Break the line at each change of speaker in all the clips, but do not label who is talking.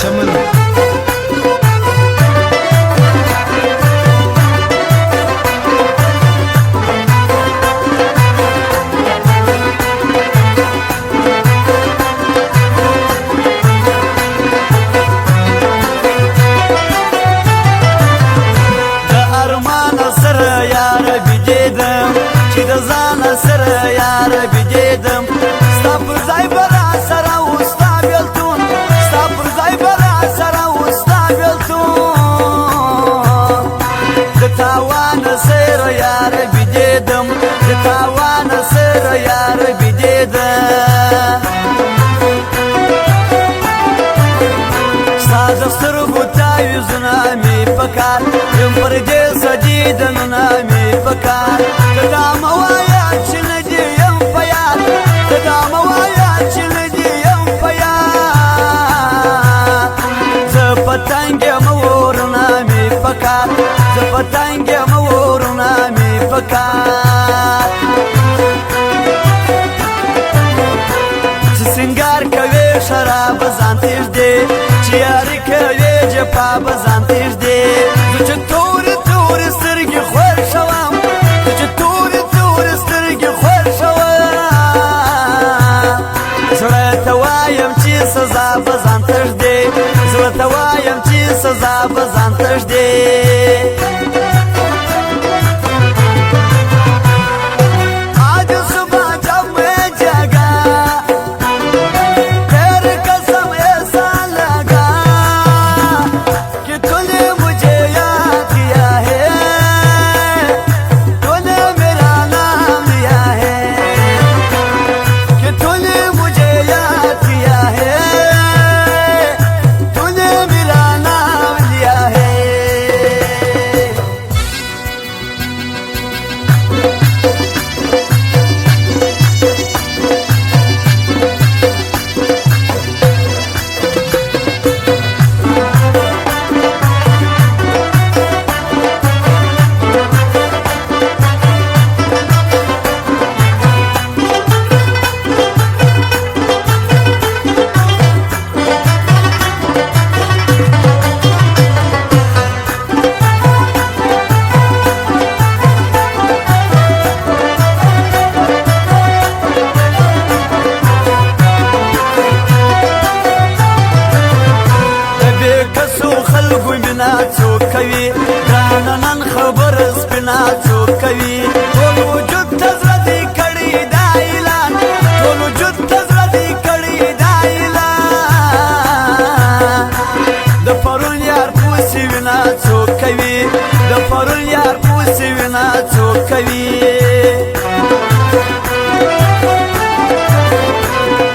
شمل پکار یم پر دې سجیدنونه مې پکار دا موایا چې نه دې یم په یاد دا موایا چې نه دې یم په یاد زه پتنګ یم ورونه مې پکار زه پتنګ یم ورونه مې پکار چې سنگار کوي شراب ځان تږدې چې یاري کوي جفا به ځان تږدې سزا بزان تجدی زړه وایم چې سزا بزان تجدی आज सुबह जब मैं जगा तेरे कसम ऐसा लगा कि तूने मुझे याद किया है तूने मेरा नाम लिया है कि तूने मुझे याद किया है نن خبر سپینا څوک کوي ټول وجود ته زړه دې کړي دا اعلان ټول وجود ته زړه دې کړي دا اعلان د پرون یار پوسې وینا څوک کوي د پرون یار پوسې وینا څوک کوي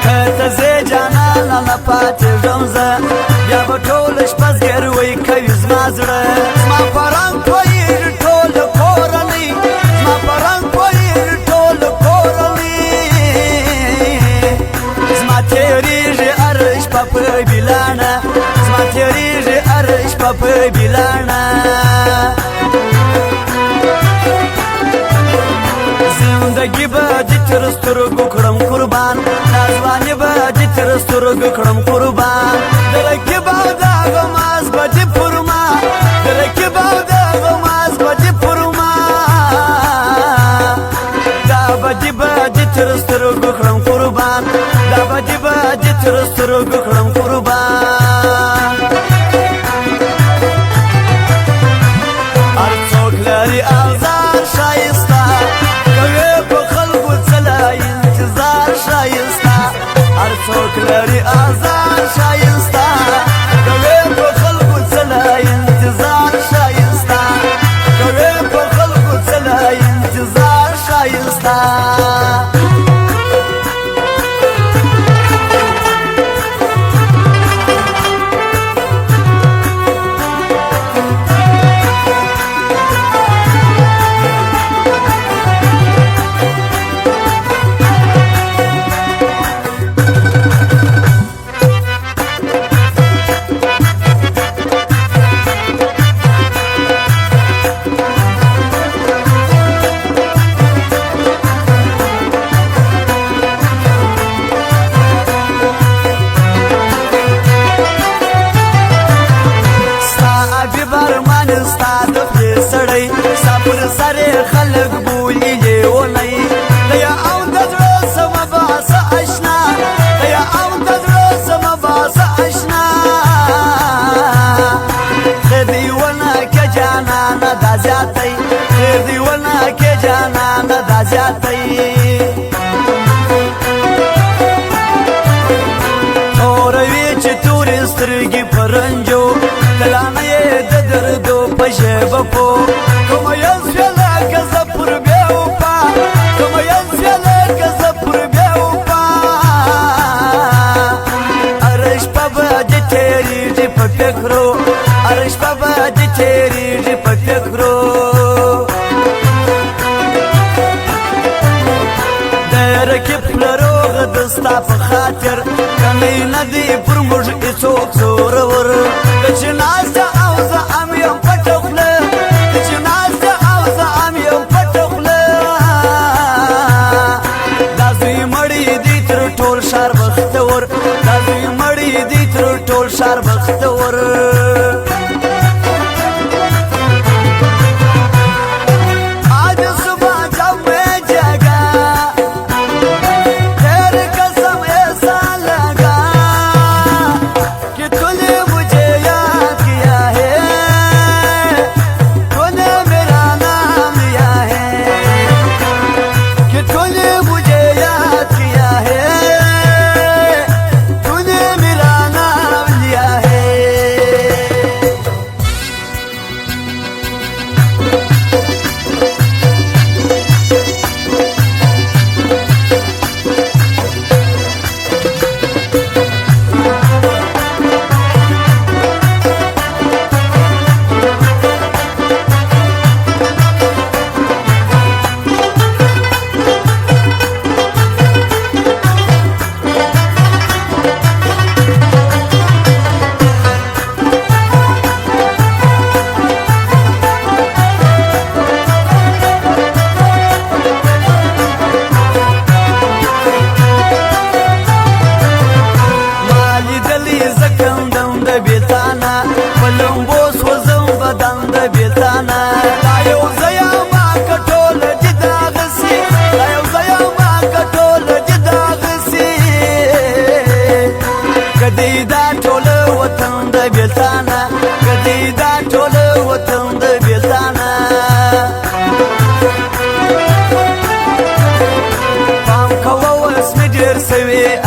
کته زه جانانه نه پاتې ژوم زه بیا به ټول شپه زګروي کوي زما زړه زما پرنګ پوهېږي ټول کورنۍ زما پرنګ پوهېږي ټول کورنۍ زما تېرېږي هر شپه په بلانه زما تېرېږي هر شپه په بلانه زندګي به دې تر سترګو کړم قربان دا ځواني به دې تر سترګو کړم قربان د رقیب او د غماز به دې پر ما د رقیب او د غماز به دې پر ما دا به دې تر سترګو کړم قربان دا به دې تر سترګو کړم قربان هر څوک لري آزار ښایسته کوي په خلکو څله انتظار ښایسته هر څوک لري آزار ښایسته کوي په خلکو څله انتظار ښایسته کوي په خلکو څله انتظار ښایسته سره خلق بولي لیونی دیا او د زړه سم باس اشنا دیا او د زړه سم باس اشنا دیونه کې جانان د زیاتې دیونه کې جانان د زیاتې اوروي چې تورې سترګې پرنجو دلانه یې د دردو په ژبه پو کومه یې زیاله که زه پر بیا وپا کومه یې زیاله که زه پر بیا وپا هره شپه به دې تېرېږي په فکرو هره شپه به دې تېرېږي په فکرو د رکب لروغ د ستا په خاطر کنی نه دی پر موږ هېڅوک زورور که چې ناسته او زه ام یم پټه خوله که چې ناسته او زه ام یم پټه خوله دا زوی مړی دی تر ټول ښار بختور دا زوی مړی دی تر ټول ښار بختور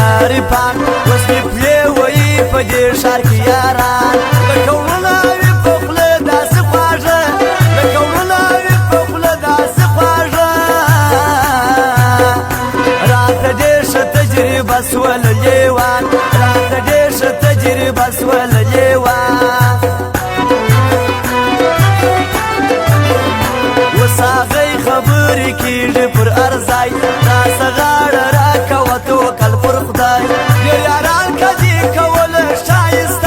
عارفان اوس مې پلې وایي په دې ښار کې یاران لکه وړونه وي په خوله داسې خواږه لکه وړونه وي په خوله داسې خواږه راته ډېر ښه تجربه سوله لیوان راته ډېر ښه تجربه سوله لیوان اوس هغی خبرې کېږي پر هر ځای راسه غاړه راکوه توکل پر خدای یاران که دې کوله ښایسته